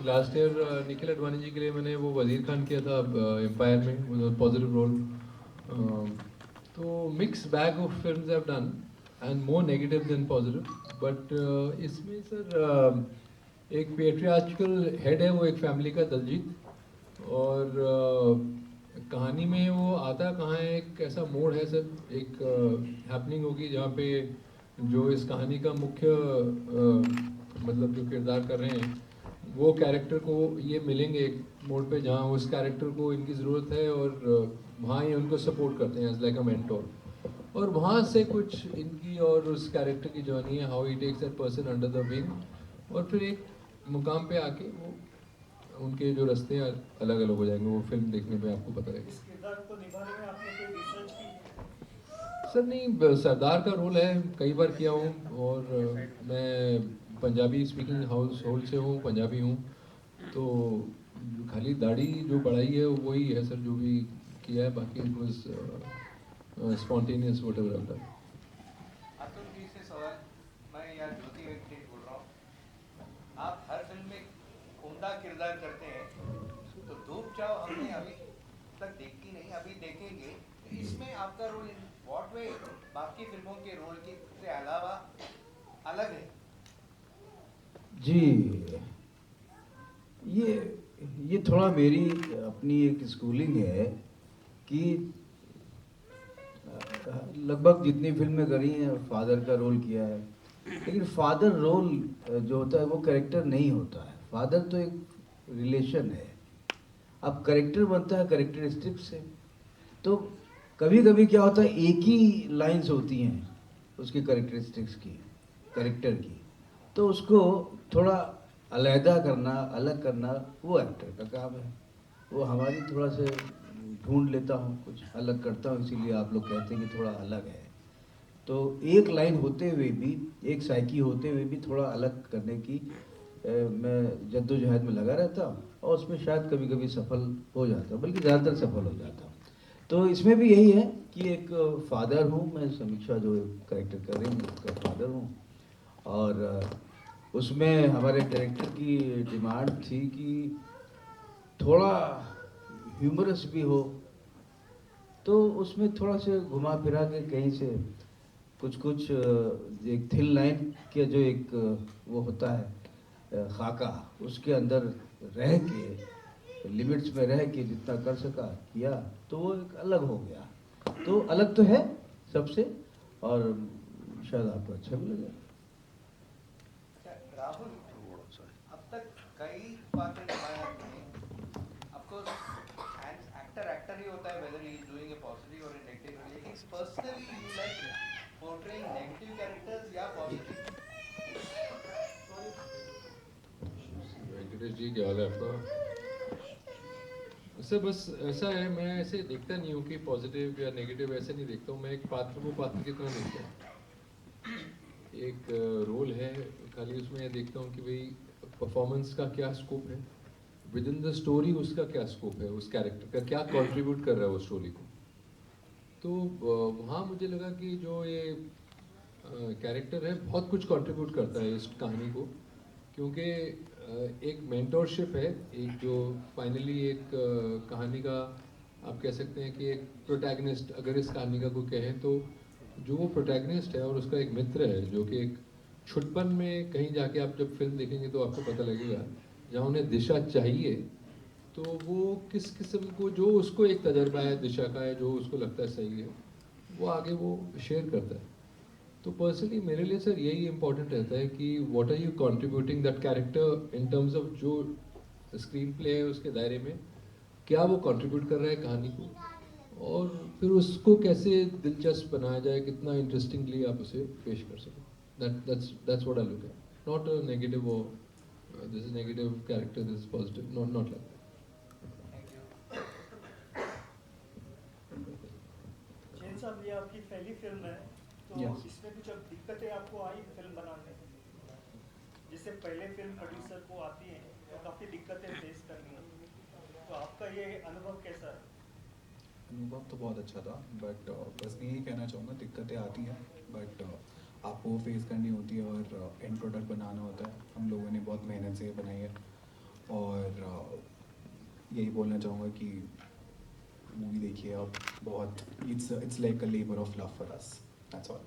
Last year Nikhil Advani ji के लिए मैंने वो वजीर खान किया था एम्पायर में, पॉजिटिव रोल। तो mix bag of films I have done and more negative than positive. But इसमें सर एक पेट्रियार्चिकल हेड है वो एक फैमिली का, दलजीत। और कहानी में वो आता कहाँ है, एक ऐसा मोड़ है सर, एक हैपनिंग होगी जहाँ पे जो इस कहानी का मुख्य मतलब जो किरदार कर रहे हैं वो कैरेक्टर को ये मिलेंगे एक मोड़ पे जहाँ उस कैरेक्टर को इनकी ज़रूरत है, और वहाँ ये उनको सपोर्ट करते हैं एज लाइक अ मेंटोर। और वहाँ से कुछ इनकी और उस कैरेक्टर की जर्नी है, how he takes that person under the wing, और फिर एक मुकाम पे आके वो उनके जो रास्ते अलग अलग हो जाएंगे। वो फिल्म देखने पे आपको पता इस लगेगा। किरदार को निभाने में आपने कोई रिसर्च की है? सर नहीं, सरदार का रोल है, कई बार किया हूँ। और मैं पंजाबी स्पीकिंग हाउस होल्ड से हूँ, पंजाबी हूँ। तो खाली दाढ़ी जो बढ़ाई है वही है सर, जो भी किया है, बाकी it was spontaneous whatever I done. Atul ji से सवाल, मैं यहाँ ज्योति वेंकटेश बोल रहा हूँ। आप हर फिल्म में उम्दा किरदार करते हैं, तो धूप चाव हमने अभी तक देखी नहीं, अभी देखेंगे। तो इसमें आपका रोल इन व्हाट वे बाकी फिल्मों के रोल के से अलावा अलग है? जी, ये ये थोड़ा मेरी अपनी एक स्कूलिंग है कि लगभग जितनी फिल्में करी हैं फादर का रोल किया है, लेकिन फादर रोल जो होता है वो कैरेक्टर नहीं होता है। फादर तो एक रिलेशन है। अब कैरेक्टर बनता है कैरेक्टरिस्टिक से। तो कभी कभी क्या होता है, एक ही लाइंस होती हैं उसकी कैरेक्टरिस्टिक्स की, कैरेक्टर की। तो उसको थोड़ा अलहदा करना, अलग करना, वो एक्टर का काम है। वो हमारी थोड़ा से ढूंढ लेता हूँ, कुछ अलग करता हूँ, इसीलिए आप लोग कहते हैं कि थोड़ा अलग है। तो एक लाइन होते हुए भी, एक साइकी होते हुए भी थोड़ा अलग करने की मैं जद्दोजहद में लगा रहता हूँ, और उसमें शायद कभी कभी सफल हो जाता हूँ, बल्कि ज़्यादातर सफल हो जाता हूँ। तो इसमें भी यही है कि एक फादर हूँ मैं, समीक्षा जो करेक्टर कर रही हूँ उसका फादर हूँ। और उसमें हमारे डायरेक्टर की डिमांड थी कि थोड़ा ह्यूमरस भी हो। तो उसमें थोड़ा से घुमा फिरा के कहीं से कुछ कुछ एक थिन लाइन के जो एक वो होता है खाका, उसके अंदर रह के, लिमिट्स में रह के जितना कर सका किया, तो वो एक अलग हो गया। तो अलग तो है सबसे, और शायद आपको अच्छा भी लगे। राहुल, अब तक कई पात्र निभाए आपने। ऑफकोर्स एक्टर एक्टर ही होता है, weather he is doing a positive और ए नेगेटिव। लेकिन personally you like portraying negative characters या पॉजिटिव? वेंकटेश जी क्या हाल है आपका? सर बस ऐसा है, मैं ऐसे देखता नहीं हूँ कि पॉजिटिव या नेगेटिव, ऐसे नहीं देखता हूँ मैं। एक पात्र को पात्र की तरह देखता हूँ। एक रोल है, खाली उसमें ये देखता हूँ कि भाई परफॉर्मेंस का क्या स्कोप है, विद इन द स्टोरी उसका क्या स्कोप है, उस कैरेक्टर का क्या कंट्रीब्यूट कर रहा है वो स्टोरी को। तो वहाँ मुझे लगा कि जो ये कैरेक्टर है बहुत कुछ कंट्रीब्यूट करता है इस कहानी को, क्योंकि एक मेंटोरशिप है, एक जो फाइनली एक कहानी का आप कह सकते हैं कि एक प्रोटैगनिस्ट, अगर इस कहानी का कोई कहें तो जो वो प्रोटैगनिस्ट है और उसका एक मित्र है जो कि एक छुटपन में, कहीं जाके आप जब फिल्म देखेंगे तो आपको पता लगेगा, जहाँ उन्हें दिशा चाहिए तो वो किस किस्म को, जो उसको एक तजर्बा है दिशा का है, जो उसको लगता है सही है, वो आगे वो शेयर करता है। तो पर्सनली मेरे लिए सर यही इंपॉर्टेंट रहता है कि what are you contributing that character in terms of जो स्क्रीन प्ले है उसके दायरे में, क्या वो कंट्रीब्यूट कर रहा है कहानी को, और फिर उसको कैसे दिलचस्प बनाया जाए, कितना इंटरेस्टिंगली आप उसे पेश कर सकें। That's what I look at, not a negative और this is negative character, this is positive, not like thank you. Jain साहब, ये आपकी पहली फिल्म है, तो Yes. इसमें कुछ अब दिक्कतें आपको आई फिल्म बनाने में? जिससे पहले फिल्म प्रोड्यूसर को आती है तो काफ़ी दिक्कतें फेस करनी होती है, तो आपका ये अनुभव कैसा है? अनुभव तो बहुत अच्छा था, बट बस मैं यही कहना चाहूँगा, दिक्कतें आती हैं बट आपको फेस करनी होती है, और एंड प्रोडक्ट बनाना होता है। हम लोगों ने बहुत मेहनत से बनाई है, और यही बोलना चाहूँगा कि मूवी देखिए आप, बहुत it's like a labour of love for us, that's all.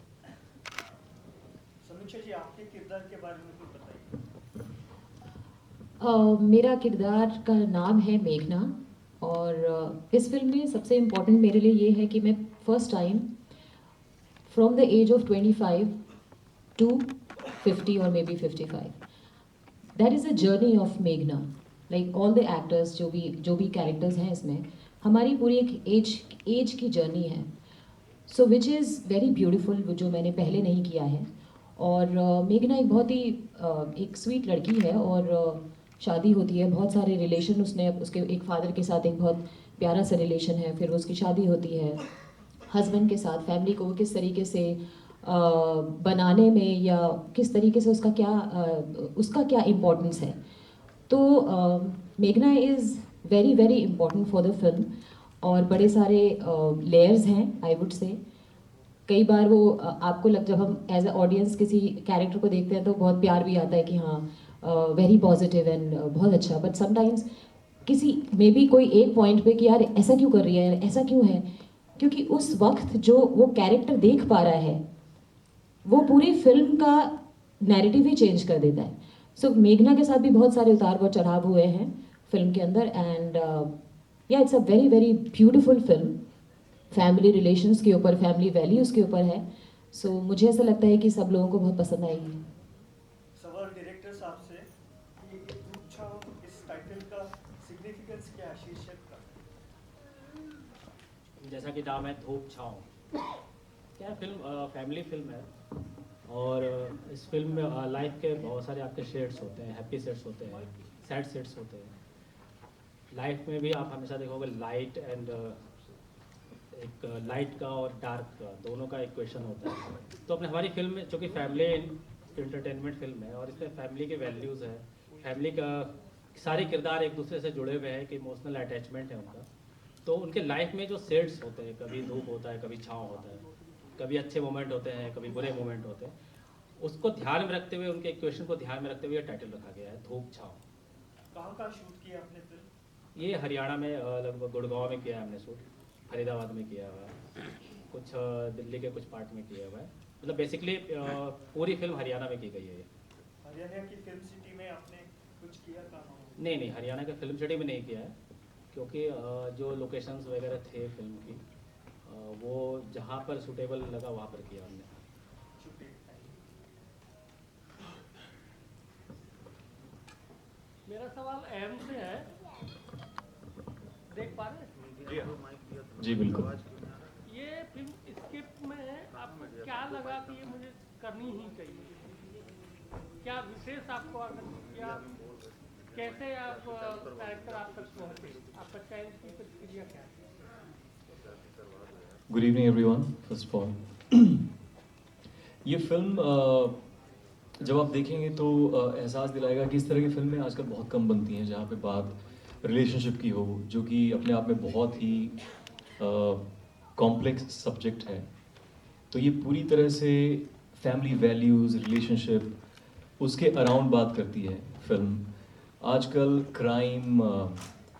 समीक्षा जी, आपके किरदार के बारे में कुछ बताइए। मेरा किरदार का नाम है मेघना, और इस फिल्म में सबसे इम्पोर्टेंट मेरे लिए ये है कि मैं first time from the age of 25 to 50 or maybe 55, that is a journey of मेघना, like all the actors जो भी कैरेक्टर्स हैं इसमें, हमारी पूरी एक एज की जर्नी है, सो विच इज़ वेरी ब्यूटीफुल, जो मैंने पहले नहीं किया है। और मेघना एक बहुत ही एक स्वीट लड़की है, और शादी होती है, बहुत सारे रिलेशन उसके एक फादर के साथ एक बहुत प्यारा सा रिलेशन है, फिर उसकी शादी होती है हस्बैंड के साथ, फैमिली को वो किस तरीके से बनाने में, या किस तरीके से उसका क्या इम्पोर्टेंस है। तो मेघना is very very important for the film, और बड़े सारे लेयर्स हैं आई वुड से। कई बार वो आपको जब हम एज अ ऑडियंस किसी कैरेक्टर को देखते हैं तो बहुत प्यार भी आता है कि हाँ वेरी पॉजिटिव एंड बहुत अच्छा, बट समटाइम्स किसी मे बी कोई एक पॉइंट पे कि यार ऐसा क्यों कर रही है, ऐसा क्यों है, क्योंकि उस वक्त जो वो कैरेक्टर देख पा रहा है वो पूरी फिल्म का नैरेटिव ही चेंज कर देता है। सो मेघना के साथ भी बहुत सारे उतार व चढ़ाव हुए हैं फिल्म के अंदर, एंड या it's a very very beautiful film, family relations के ऊपर, फैमिली वैल्यूज़ के ऊपर है। सो मुझे ऐसा लगता है कि सब लोगों को बहुत पसंद आएगी। सवाल डायरेक्टर साहब से कि धूप छाँव इस टाइटल का सिग्निफिकेंस क्या है, शीर्षक का? जैसा कि नाम है धूप छाँव, क्या फिल्म फैमिली फिल्म है, और इस फिल्म में लाइफ के बहुत सारे आपके शेड्स होते हैं, हैप्पी शेड्स होते हैं, सैड शेड्स होते हैं। लाइफ में भी आप हमेशा देखोगे लाइट एंड एक लाइट का और डार्क का दोनों का इक्वेशन होता है। तो अपने हमारी फिल्म में, जो कि फैमिली इंटरटेनमेंट फिल्म है, और इसमें फैमिली के वैल्यूज़ है, फैमिली का सारे किरदार एक दूसरे से जुड़े हुए हैं, कि इमोशनल अटैचमेंट है उनका। तो उनके लाइफ में जो शेड्स होते हैं, कभी धूप होता है, कभी छाँव होता है, कभी अच्छे मोमेंट होते हैं, कभी बुरे मोमेंट होते हैं, उसको ध्यान में रखते हुए, उनके इक्वेशन को ध्यान में रखते हुए टाइटल रखा गया है धूप छाँव। कहाँ शूट किया आपने फिल्म? ये हरियाणा में लगभग गुड़गांव में किया है हमने शूट, फरीदाबाद में किया हुआ है, कुछ दिल्ली के कुछ पार्ट में किया हुआ है, मतलब बेसिकली पूरी फिल्म हरियाणा में की गई है। हरियाणा की फिल्म सिटी में आपने कुछ किया काम? नहीं, हरियाणा के फिल्म सिटी में नहीं किया है, क्योंकि जो लोकेशंस वगैरह थे फिल्म की, वो जहाँ पर सूटेबल लगा वहाँ पर किया हमने। मेरा सवाल अहम से है, देख पा रहे हैं? जी बिल्कुल। ये फिल्म स्क्रिप्ट में आपको क्या लगा कि ये मुझे करनी ही चाहिए? क्या विशेष आपको या कैसे आप कैरेक्टर आप तक पहुँचे, आपका चयन की प्रक्रिया क्या है? Good evening everyone, first of all ये फिल्म जब आप देखेंगे तो एहसास दिलाएगा कि इस तरह की फिल्में आजकल बहुत कम बनती हैं जहाँ पे बात रिलेशनशिप की हो, जो कि अपने आप में बहुत ही कॉम्प्लेक्स सब्जेक्ट है। तो ये पूरी तरह से फैमिली वैल्यूज़, रिलेशनशिप, उसके अराउंड बात करती है फिल्म। आजकल क्राइम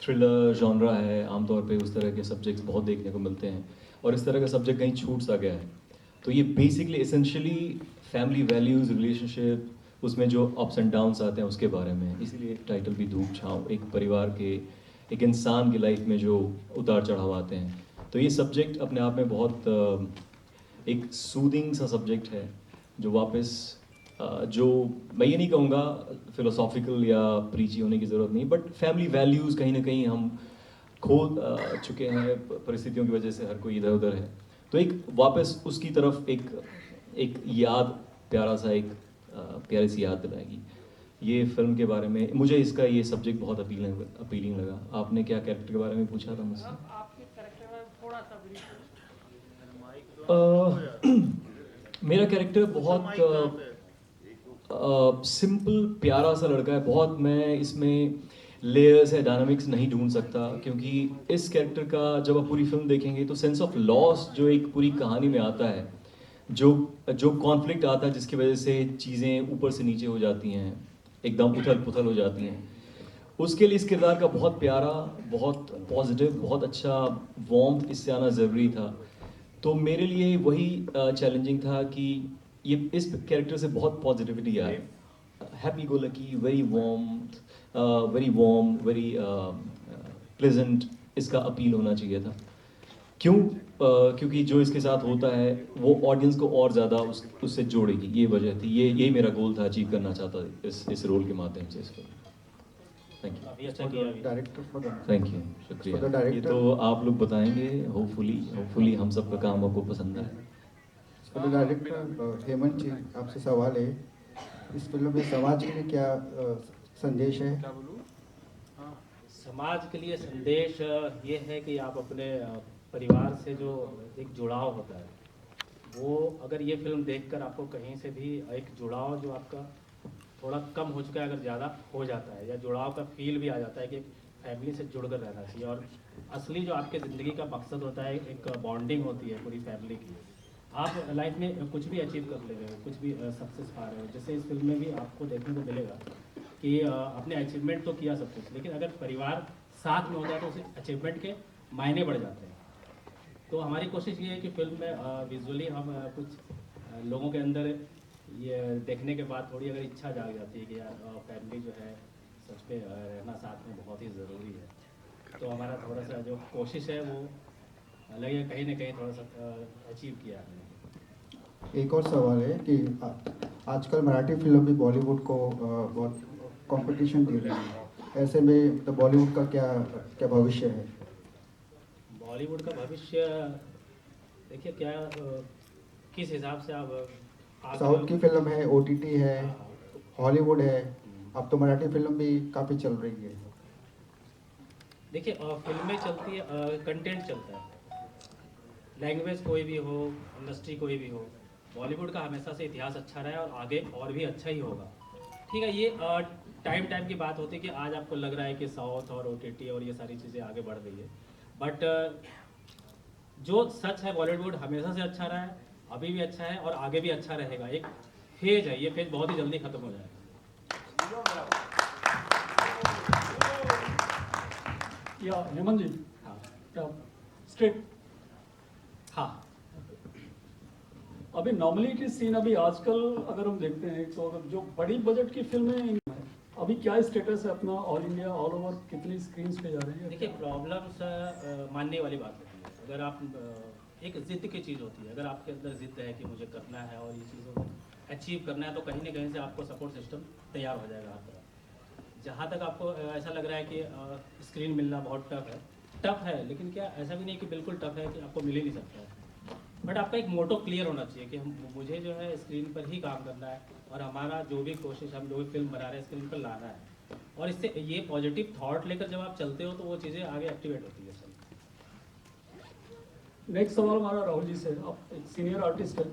थ्रिलर जॉनरा है, आमतौर पे उस तरह के सब्जेक्ट्स बहुत देखने को मिलते हैं, और इस तरह का सब्जेक्ट कहीं छूट सा गया है। तो ये basically essentially family values, relationship, उसमें जो अप्स एंड डाउन्स आते हैं उसके बारे में, इसीलिए टाइटल भी धूप छाँव, एक परिवार के, एक इंसान की लाइफ में जो उतार चढ़ाव आते हैं। तो ये सब्जेक्ट अपने आप में बहुत एक सूदिंग सा सब्जेक्ट है, जो वापस जो मैं ये नहीं कहूँगा फिलोसॉफिकल या प्रीची होने की ज़रूरत नहीं, बट फैमिली वैल्यूज़ कहीं ना कहीं हम खो चुके हैं परिस्थितियों की वजह से, हर कोई इधर उधर है। तो एक वापस उसकी तरफ एक याद, प्यारा सा एक प्यारी सी याद दिलाएगी ये फिल्म के बारे में। मुझे इसका ये सब्जेक्ट बहुत अपीलिंग लगा। आपने क्या कैरेक्टर के बारे में पूछा था मुझसे? आपके कैरेक्टर में थोड़ा सा मेरा कैरेक्टर बहुत सिंपल प्यारा सा लड़का है। बहुत मैं इसमें लेयर्स है, डायनामिक्स नहीं ढूंढ सकता, क्योंकि इस कैरेक्टर का जब आप पूरी फिल्म देखेंगे तो सेंस ऑफ लॉस जो एक पूरी कहानी में आता है, जो कॉन्फ्लिक्ट आता है, जिसकी वजह से चीज़ें ऊपर से नीचे हो जाती हैं, एकदम उथल पुथल हो जाती हैं, उसके लिए इस किरदार का बहुत प्यारा, बहुत पॉजिटिव, बहुत अच्छा वार्मथ इससे आना ज़रूरी था। तो मेरे लिए वही चैलेंजिंग था कि ये इस कैरेक्टर से बहुत पॉजिटिविटी आए, happy go lucky, very warm, very pleasant, इसका अपील होना चाहिए था। क्यों? क्योंकि जो इसके साथ होता है वो ऑडियंस को और ज़्यादा उससे जोड़ेगी, ये वजह थी, यही मेरा गोल था, अचीव करना चाहता था इस रोल के माध्यम से इस फिल्म। Thank you. अभी अच्छा किया अभी। डायरेक्टर थैंक यू, शुक्रिया। ये तो आप लोग बताएंगे, होपफुली हम सबका काम आपको पसंद आए। डायरेक्टर हेमंत जी, आपसे सवाल है, इस फिल्म में समाज के लिए क्या संदेश है? समाज के लिए संदेश ये है कि आप अपने परिवार से जो एक जुड़ाव होता है, वो अगर ये फिल्म देखकर आपको कहीं से भी एक जुड़ाव जो आपका थोड़ा कम हो चुका है, अगर ज़्यादा हो जाता है, या जुड़ाव का फील भी आ जाता है कि फैमिली से जुड़कर रहना चाहिए। और असली जो आपके ज़िंदगी का मकसद होता है, एक बॉन्डिंग होती है पूरी फैमिली की। आप लाइफ में कुछ भी अचीव कर ले रहे हो, कुछ भी सक्सेस पा रहे हो, जैसे इस फिल्म में भी आपको देखने को मिलेगा कि आपने अचीवमेंट तो किया सब कुछ, लेकिन अगर परिवार साथ में होता है तो उस अचीवमेंट के मायने बढ़ जाते हैं। तो हमारी कोशिश ये है कि फिल्म में विजुअली हम कुछ लोगों के अंदर ये देखने के बाद थोड़ी अगर इच्छा जाग जाती है कि यार फैमिली जो है सच में रहना साथ में बहुत ही ज़रूरी है। तो हमारा थोड़ा सा जो कोशिश है वो लगे कहीं ना कहीं थोड़ा सा अचीव किया हमने। एक और सवाल है कि आजकल मराठी फिल्म भी बॉलीवुड को बहुत कंपटीशन दे रही है, ऐसे में तो बॉलीवुड का क्या भविष्य है? बॉलीवुड का भविष्य देखिए क्या किस हिसाब से आप साउथ की फिल्म है, ओटीटी है, हॉलीवुड है, अब तो मराठी फिल्म भी काफ़ी चल रही है। देखिए फिल्में चलती है, कंटेंट चलता है, लैंग्वेज कोई भी हो, इंडस्ट्री कोई भी हो, बॉलीवुड का हमेशा से इतिहास अच्छा रहा है और आगे और भी अच्छा ही होगा। ठीक है, ये टाइम की बात होती है कि आज आपको लग रहा है कि साउथ और ओटीटी और ये सारी चीज़ें आगे बढ़ रही है, बट जो सच है बॉलीवुड हमेशा से अच्छा रहा है, अभी भी अच्छा है और आगे भी अच्छा रहेगा। एक फेज है, ये फेज बहुत ही जल्दी खत्म हो जाएगा। या हेमंत जी, हाँ स्ट्रेट हाँ अभी नॉर्मलिटी सीन अभी आजकल अगर हम देखते हैं तो अगर जो बड़ी बजट की फिल्में अभी क्या स्टेटस है अपना, ऑल इंडिया ऑल ओवर कितनी स्क्रीन पे जा रही है? देखिए प्रॉब्लम्स मानने वाली बात होती है। अगर आप एक जिद की चीज़ होती है, अगर आपके अंदर जिद है कि मुझे करना है और ये चीज़ों को अचीव करना है, तो कहीं ना कहीं से आपको सपोर्ट सिस्टम तैयार हो जाएगा हर तरफ। जहाँ तक आपको ऐसा लग रहा है कि स्क्रीन मिलना बहुत टफ है, लेकिन क्या ऐसा भी नहीं कि बिल्कुल टफ है कि आपको मिल ही नहीं सकता है। बट आपका एक मोटो क्लियर होना चाहिए कि मुझे जो है स्क्रीन पर ही काम करना है और हमारा जो भी कोशिश, हम जो भी फिल्म बना रहे हैं स्क्रीन पर लाना है। और इससे ये पॉजिटिव थॉट लेकर जब आप चलते हो तो वो चीज़ें आगे एक्टिवेट होती है। नेक्स्ट सवाल हमारा राहुल जी से। आप एक सीनियर आर्टिस्ट है,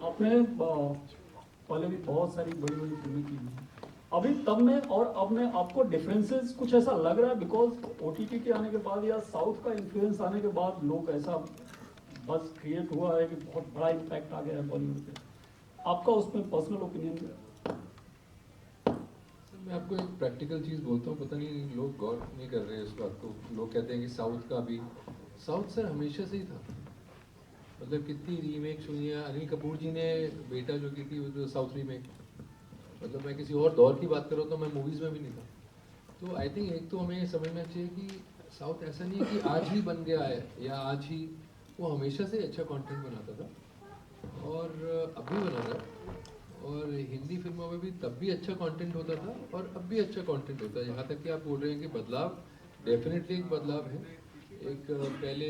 आपने पहले भी बहुत सारी बड़ी बड़ी फिल्में की हैं, अभी तब में और अब में आपको डिफरेंसेस कुछ ऐसा लग रहा है? बिकॉज ओटीटी के आने के बाद या साउथ का इन्फ्लुएंस आने के बाद लोग ऐसा बस क्रिएट हुआ है कि बहुत बड़ा इम्पैक्ट आ गया है बॉलीवुड पे, आपका उसमें पर्सनल ओपिनियन क्या? मैं आपको एक प्रैक्टिकल चीज़ बोलता हूँ, पता नहीं लोग गौर नहीं कर रहे हैं इस बात को। लोग कहते हैं कि साउथ का भी, साउथ सर हमेशा से ही था। मतलब कितनी रीमेक्स हुई हैं, अनिल कपूर जी ने बेटा जो की थी वो तो साउथ रीमेक, मतलब मैं किसी और दौर की बात कर रहा हूँ तो मैं मूवीज़ में भी नहीं था। तो आई थिंक एक तो हमें समझना चाहिए कि साउथ ऐसा नहीं है कि आज ही बन गया है या आज ही, वो हमेशा से अच्छा कंटेंट बनाता था और अब भी बना रहा है। और हिंदी फिल्मों में भी तब भी अच्छा कंटेंट होता था और अब भी अच्छा कंटेंट होता है। यहाँ तक कि आप बोल रहे हैं कि बदलाव, डेफिनेटली एक बदलाव है। एक पहले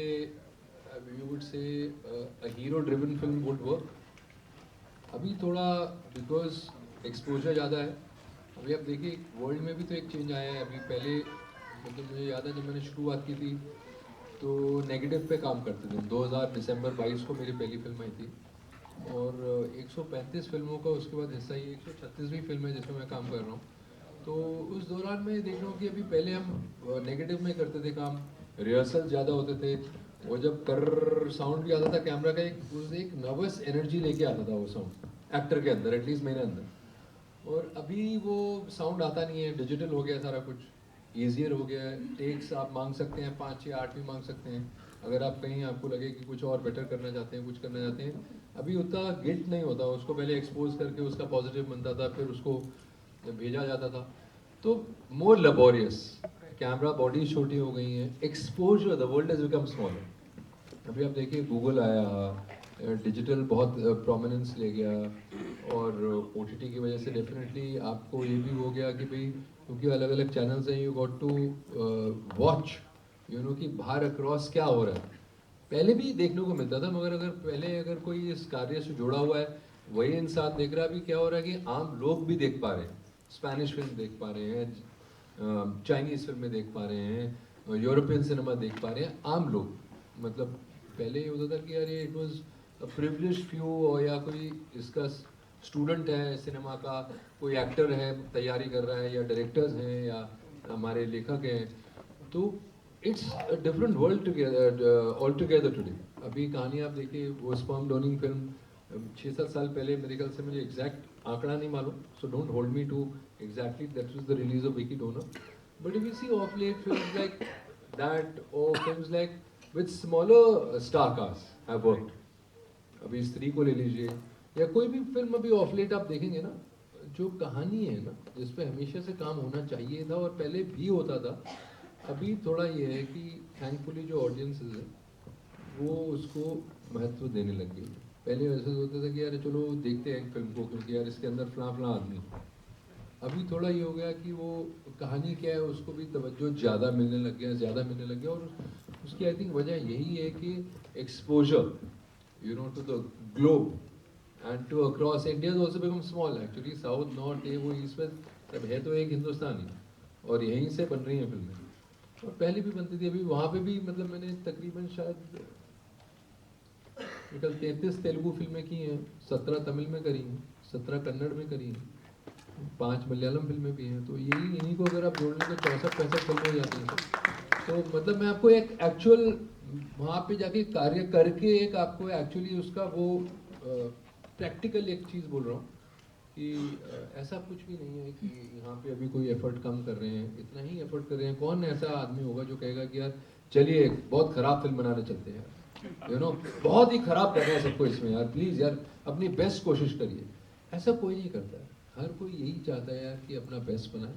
you would say hero driven film would work, अभी थोड़ा बिकॉज एक्सपोजर ज़्यादा है। अभी आप देखिए वर्ल्ड में भी तो एक चेंज आया है। अभी पहले मतलब मुझे याद है जब मैंने शुरुआत की थी तो नेगेटिव पे काम करते थे। 2000 दिसंबर 22 को मेरी पहली फिल्म आई थी और 135 फिल्मों का उसके बाद हिस्सा, ये 136वीं फिल्म है जिसमें मैं काम कर रहा हूँ। तो उस दौरान मैं देख रहा हूँ कि अभी पहले हम नेगेटिव में करते थे काम, रिहर्सल ज़्यादा होते थे और जब कर साउंड भी आता था कैमरा का, एक नर्वस एनर्जी लेके आता था वो साउंड एक्टर के अंदर, एटलीस्ट मेरे अंदर। और अभी वो साउंड आता नहीं है, डिजिटल हो गया सारा कुछ। ईजियर हो गया है, टेक्स आप मांग सकते हैं 5 या 8 भी मांग सकते हैं, अगर आप कहीं आपको लगे कि कुछ और बेटर करना चाहते हैं, कुछ करना चाहते हैं। अभी उतना गिल्ट नहीं होता, उसको पहले एक्सपोज करके उसका पॉजिटिव बनता था, फिर उसको भेजा जाता था, तो मोर लेबोरियस, कैमरा बॉडी छोटी हो गई है, exposure, the world has become smaller. अभी आप देखिए गूगल आया, डिजिटल बहुत प्रोमिनेंस ले गया, और OTT की वजह से डेफिनेटली आपको ये भी हो गया कि भाई क्योंकि अलग अलग चैनल्स हैं, यू गॉट टू वॉच कि बाहर अक्रॉस क्या हो रहा है। पहले भी देखने को मिलता था, मगर अगर पहले अगर कोई इस कार्य से जुड़ा हुआ है वही इंसान देख रहा है, अभी क्या हो रहा है कि आम लोग भी देख पा रहे हैं, स्पेनिश फिल्म देख पा रहे हैं, चाइनीज़ फिल्में देख पा रहे हैं, यूरोपियन सिनेमा देख पा रहे हैं आम लोग। मतलब पहले ये होता था कि यार ये it was a privileged few, और या कोई इसका स्टूडेंट है सिनेमा का, कोई एक्टर है तैयारी कर रहा है, या डायरेक्टर्स हैं, या हमारे लेखक हैं, तो it's a different world together all together today. अभी कहानी आप देखिए, वो स्पर्म डोनिंग फिल्म 6-7 साल पहले, मेरे ख्याल से, मुझे एग्जैक्ट आंकड़ा नहीं मालूम, so don't hold me to exactly that was the release of Vicky Donor, but if you see off late films like that, or films like with smaller star casts have worked, अभी स्त्री को ले लीजिए, या कोई भी film अभी of late आप देखेंगे ना, जो कहानी है ना जिसपे हमेशा से काम होना चाहिए था और पहले भी होता था, अभी थोड़ा ये है कि थैंकफुली जो ऑडियंसेस है वो उसको महत्व देने लग गई। पहले वैसे होता था कि यार चलो देखते हैं फिल्म को क्योंकि यार इसके अंदर फलां आदमी, अभी थोड़ा ये हो गया कि वो कहानी क्या है उसको भी तवज्जो ज़्यादा मिलने लग गया, और उसकी आई थिंक वजह यही है कि exposure to the globe and to across India also become small. Actually south, north, ये वो ईस्ट वेस्ट सब है तो एक हिंदुस्तान ही, और यहीं से बन रही हैं फिल्में, और पहले भी बनती थी। अभी वहाँ पे भी मतलब मैंने तकरीबन शायद 33 तेलुगु फिल्में की हैं, 17 तमिल में करी हैं, 17 कन्नड़ में करी हैं, 5 मलयालम फिल्में भी हैं, तो यही इन्हीं को अगर आप जोड़ लें तो 64-65 फिल्में हो जाती हैं। तो मतलब मैं आपको एक एक्चुअल वहाँ पे जाके कार्य करके एक आपको एक्चुअली उसका वो प्रैक्टिकल एक चीज़ बोल रहा हूँ कि ऐसा कुछ भी नहीं है कि यहाँ पे अभी कोई एफर्ट कम कर रहे हैं, इतना ही एफर्ट कर रहे हैं। कौन ऐसा आदमी होगा जो कहेगा कि यार चलिए बहुत ख़राब फिल्म बनाने चलते हैं, बहुत ही ख़राब कर रहे हैं सबको इसमें, यार प्लीज़ यार अपनी बेस्ट कोशिश करिए। ऐसा कोई नहीं करता है, हर कोई यही चाहता है यार कि अपना बेस्ट बनाए।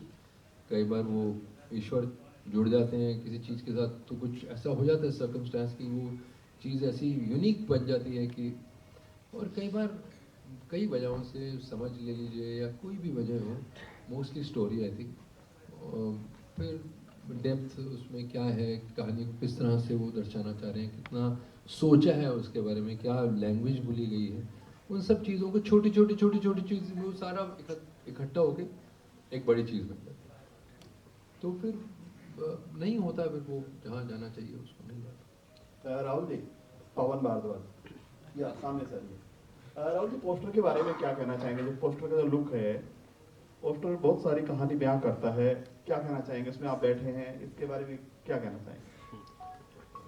कई बार वो ईश्वर जुड़ जाते हैं किसी चीज़ के साथ, तो कुछ ऐसा हो जाता है सर्कमस्टेंस की वो चीज़ ऐसी यूनिक बन जाती है कि, और कई बार कई वजहों से समझ ले लीजिए या कोई भी वजह हो, मोस्टली स्टोरी आई थिंक, फिर डेप्थ उसमें क्या है, कहानी को किस तरह से वो दर्शाना चाह रहे हैं, कितना सोचा है उसके बारे में, क्या लैंग्वेज बोली गई है, उन सब चीज़ों को छोटी छोटी चीज़ वो सारा इकट्ठा होके एक बड़ी चीज़ बन जाती है। तो फिर नहीं होता, फिर वो जहाँ जाना चाहिए उसको नहीं जाता। राहुल जी, पवन भारद्वाज या सामने सर जी, राहुल जी पोस्टर के बारे में क्या कहना चाहेंगे? जो पोस्टर का जो लुक है, पोस्टर बहुत सारी कहानी बयां करता है, क्या कहना चाहेंगे? उसमें आप बैठे हैं, इसके बारे में क्या कहना चाहेंगे?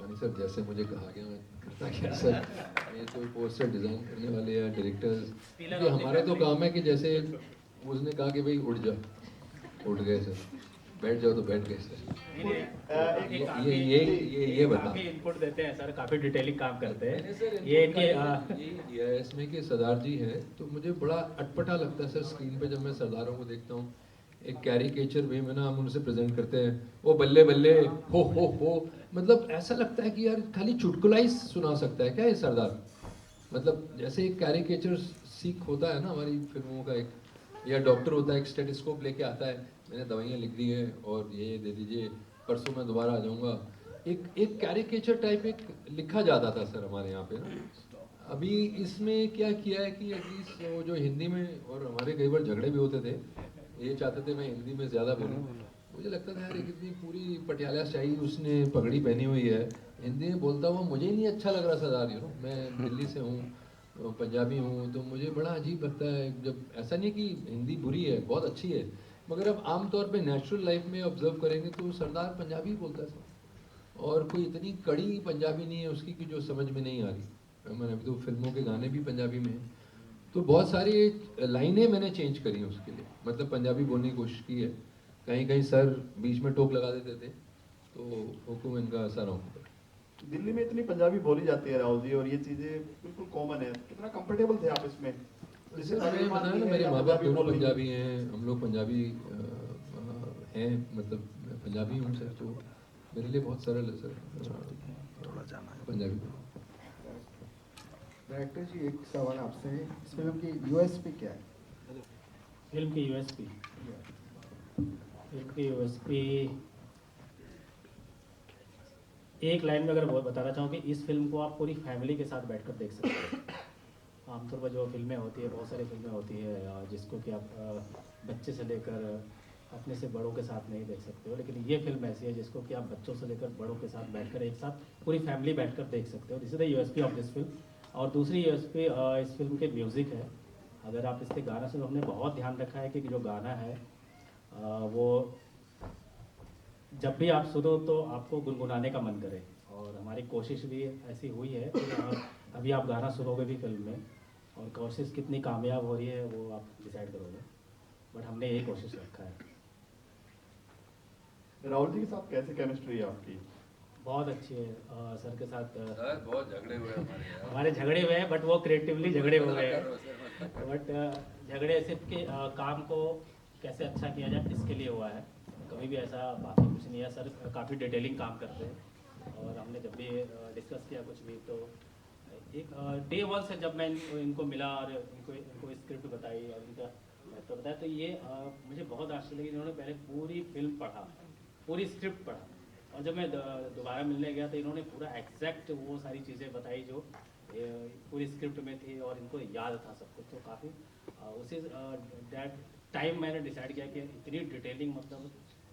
नहीं सर, जैसे मुझे कहा गया मैं करता क्या सर, ये तो पोस्टर डिज़ाइन करने वाले या डायरेक्टर्स, क्योंकि हमारा तो काम है कि जैसे उसने कहा कि भाई उठ जा, उठ गए सर, बैठ जाओ तो बैठ गए सर। ये बता, काफी इनपुट देते हैं सर, काफी डिटेलिंग काम करते हैं। ये इनके इसमें कि सरदार जी हैं, तो मुझे बड़ा अटपटा लगता है सर स्क्रीन पे जब मैं सरदारों को देखता हूँ, एक कैरिकेचर वे में ना हम उनसे प्रेजेंट करते हैं, वो बल्ले बल्ले हो, मतलब ऐसा लगता है कि यार खाली चुटकुला ही सुना सकता है क्या ये सरदार। मतलब जैसे एक कैरिकेचर सीख होता है ना हमारी फिल्मों का, एक या डॉक्टर होता है एक स्टेथोस्कोप लेके आता है, मैंने दवाइयाँ लिख दी हैं और ये दे दीजिए, परसों मैं दोबारा आ जाऊँगा, एक कैरिकेचर टाइप एक लिखा जाता था सर हमारे यहाँ पे ना। अभी इसमें क्या किया है कि एटलीस्ट वो जो हिंदी में, और हमारे कई बार झगड़े भी होते थे, ये चाहते थे मैं हिंदी में ज़्यादा बोलूँ, मुझे लगता था यार इतनी पूरी पटियाला शाही उसने पगड़ी पहनी हुई है, हिंदी में बोलता हुआ मुझे नहीं अच्छा लग रहा सरदार, मैं दिल्ली से हूँ, पंजाबी हूँ, तो मुझे बड़ा अजीब लगता है जब, ऐसा नहीं कि हिंदी बुरी है, बहुत अच्छी है, मगर अब आमतौर पे नेचुरल लाइफ में ऑब्जर्व करेंगे तो सरदार पंजाबी बोलता है, और कोई इतनी कड़ी पंजाबी नहीं है उसकी कि जो समझ में नहीं आ रही। मैंने अभी तो फिल्मों के गाने भी पंजाबी में हैं, तो बहुत सारी लाइनें मैंने चेंज करी हैं उसके लिए, मतलब पंजाबी बोलने की कोशिश की है, कहीं कहीं सर बीच में टोक लगा देते थे, तो हुक्म इनका सर होता। दिल्ली में इतनी पंजाबी बोली जाती है राहुल जी, और ये चीजें बिल्कुल कॉमन है, कितना कंफर्टेबल थे आप इसमें? जैसे मैंने बताया ना, मेरे माँ बाप दोनों पंजाबी हैं, हम लोग पंजाबी हैं, मतलब मैं पंजाबी हूँ सर, तो मेरे लिए बहुत सरल है सर पंजाबी। डायरेक्टर जी, एक सवाल आपसे है, इस फिल्म की यूएसपी क्या है? फिल्म की यूएसपी एक लाइन में अगर बताना चाहूँ कि इस फिल्म को आप पूरी फैमिली के साथ बैठकर देख सकते हैं। आमतौर पर जो फिल्में होती है, बहुत सारी फिल्में होती है जिसको कि आप बच्चे से लेकर अपने से बड़ों के साथ नहीं देख सकते हो, लेकिन ये फिल्म ऐसी है जिसको कि आप बच्चों से लेकर बड़ों के साथ बैठकर एक साथ पूरी फैमिली बैठकर देख सकते हो। This is the USP of this film. और दूसरी यूएसपी इस फिल्म के म्यूज़िक है। अगर आप इसके गाना सुनो, हमने बहुत ध्यान रखा है कि जो गाना है वो जब भी आप सुनो तो आपको गुनगुनाने का मन करे, और हमारी कोशिश भी ऐसी हुई है कि अभी आप गाना सुनोगे भी फिल्म में, और कोशिश कितनी कामयाब हो रही है वो आप डिसाइड करोगे, बट हमने यही कोशिश रखा है। राहुल जी के साथ कैसे केमिस्ट्री है आपकी? बहुत अच्छी है सर के साथ। सर बहुत झगड़े हुए हमारे झगड़े हुए हैं, बट वो क्रिएटिवली झगड़े हो रहे हैं, बट झगड़े सिर्फ के काम को कैसे अच्छा किया जाए इसके लिए हुआ है, कभी भी ऐसा बाकी कुछ नहीं है। सर काफ़ी डिटेलिंग काम करते हैं, और हमने जब भी डिस्कस किया कुछ भी, तो एक डे वन से जब मैं इनको मिला और इनको स्क्रिप्ट बताई और इनका तो बताया, तो ये मुझे बहुत आश्चर्य लगी। इन्होंने पहले पूरी फिल्म पढ़ा, पूरी स्क्रिप्ट पढ़ा, और जब मैं दोबारा मिलने गया तो इन्होंने पूरा एग्जैक्ट वो सारी चीज़ें बताई जो पूरी स्क्रिप्ट में थी, और इनको याद था सब कुछ। तो काफ़ी उसी दैट टाइम मैंने डिसाइड किया कि इतनी डिटेलिंग, मतलब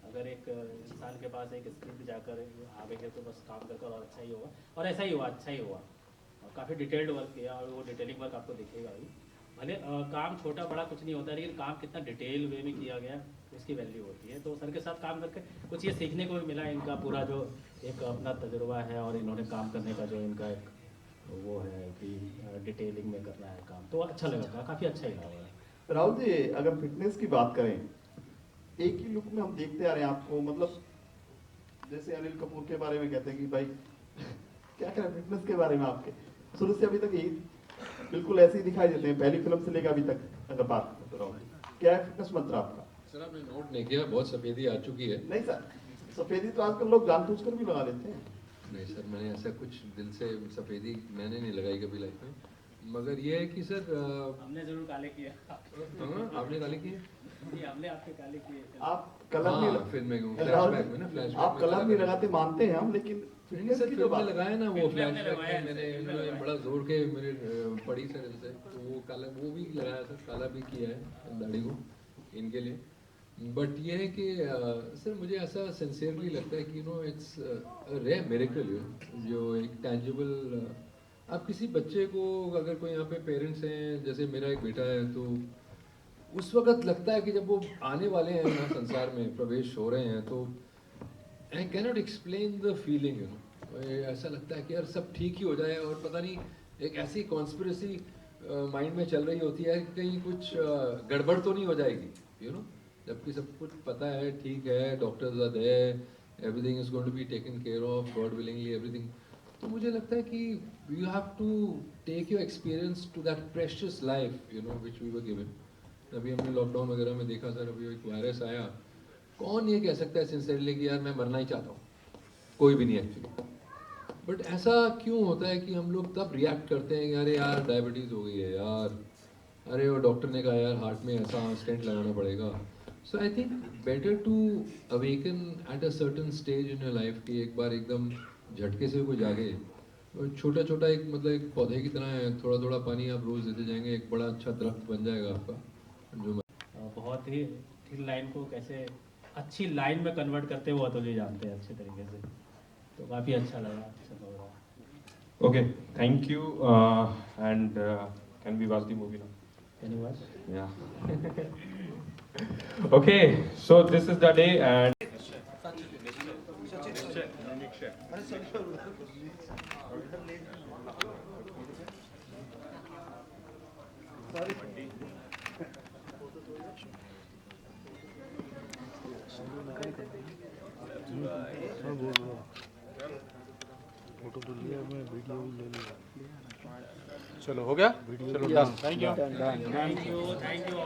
अगर एक इंसान के पास एक स्क्रिप्ट जाकर आगे तो बस काम कर और अच्छा ही होगा, और ऐसा ही हुआ, अच्छा ही हुआ। काफ़ी डिटेल्ड वर्क किया, और वो डिटेलिंग वर्क आपको दिखेगा ही। भले काम छोटा बड़ा कुछ नहीं होता, लेकिन काम कितना डिटेल वे में किया गया उसकी वैल्यू होती है। तो सर के साथ काम करके कुछ ये सीखने को भी मिला, इनका पूरा जो एक अपना तजुर्बा है, और इन्होंने काम करने का जो इनका एक वो है कि डिटेलिंग में करना है काम, तो अच्छा लगा, काफ़ी अच्छा ही लगा। राहुल जी, अगर फिटनेस की बात करें, एक ही लुक में हम देखते आ रहे हैं आपको, मतलब जैसे अनिल कपूर के बारे में कहते हैं कि भाई क्या करें फिटनेस के बारे में, आपके शुरू से अभी तक यही बिल्कुल ऐसे ही दिखाई देते हैं, पहली फिल्म से लेकर अभी तक। अगर बात करें तो राहुल जी, क्या है फिटनेस मंत्र आपका? सर आपने नोट नहीं किया, बहुत सफेदी आ चुकी है। नहीं सर, सफेदी तो आजकल लोग जानबूझकर भी लगा लेते हैं। नहीं सर, मैंने ऐसा कुछ दिल से सफेदी मैंने नहीं लगाई कभी लाइफ में, मगर ये है कि सर हमने जरूर काले किए। आपने काले किए? हमने आपके काले किए। आप कलर नहीं आप कलर नहीं लगाते मानते हैं हम, लेकिन फिटनेस की जो बात लगाया ना, वो फ्लैशबैक में मैंने बड़ा जोर के मेरे पड़ी सर इनसे, तो वो काला वो भी लगाया सर, काला भी किया है दाढ़ी को इनके लिए। बट ये है कि सर मुझे ऐसा सिंसियरली लगता है कि इट्स रेयर मिरेकल जो एक टैंजिबल। आप किसी बच्चे को, अगर कोई यहाँ पे पेरेंट्स हैं, जैसे मेरा एक बेटा है, तो उस वक्त लगता है कि जब वो आने वाले हैं यहाँ संसार में प्रवेश हो रहे हैं, तो I can not explain the feeling, ऐसा लगता है कि यार सब ठीक ही हो जाए, और पता नहीं एक ऐसी कॉन्स्पिरेसी माइंड में चल रही होती है कि कहीं कुछ गड़बड़ तो नहीं हो जाएगी, जबकि सब कुछ पता है, ठीक है, doctors are there, everything is going to be taken care of, god willingly everything. तो मुझे लगता है कि you have to take your experience to that precious life which we were given. अभी हमने लॉकडाउन वगैरह में देखा सर, अभी एक वायरस आया, कौन ये कह सकता है सिंसियरली कि यार मैं मरना ही चाहता हूँ? कोई भी नहीं एक्चुअली। बट ऐसा क्यों होता है कि हम लोग तब रिएक्ट करते हैं कि अरे यार डायबिटीज़ हो गई है यार, अरे वो डॉक्टर ने कहा यार हार्ट में ऐसा स्टेंट लगाना पड़ेगा। So I think better to awaken at a certain stage in your life कि एक बार एकदम झटके से कोई जागे। छोटा छोटा एक मतलब एक पौधे की तरह है, थोड़ा थोड़ा पानी आप रोज़ देते जाएंगे, एक बड़ा अच्छा दरख्त बन जाएगा आपका। जो बहुत ही थिन लाइन को कैसे अच्छी लाइन में कन्वर्ट करते हुए तो जी जानते हैं अच्छे तरीके से, तो काफ़ी अच्छा लगा, अच्छा लग रहा है। Okay, thank you and can we watch the movie now? Can you watch? या okay, so this is the day and चलो हो गया, चलो डन, थैंक यू।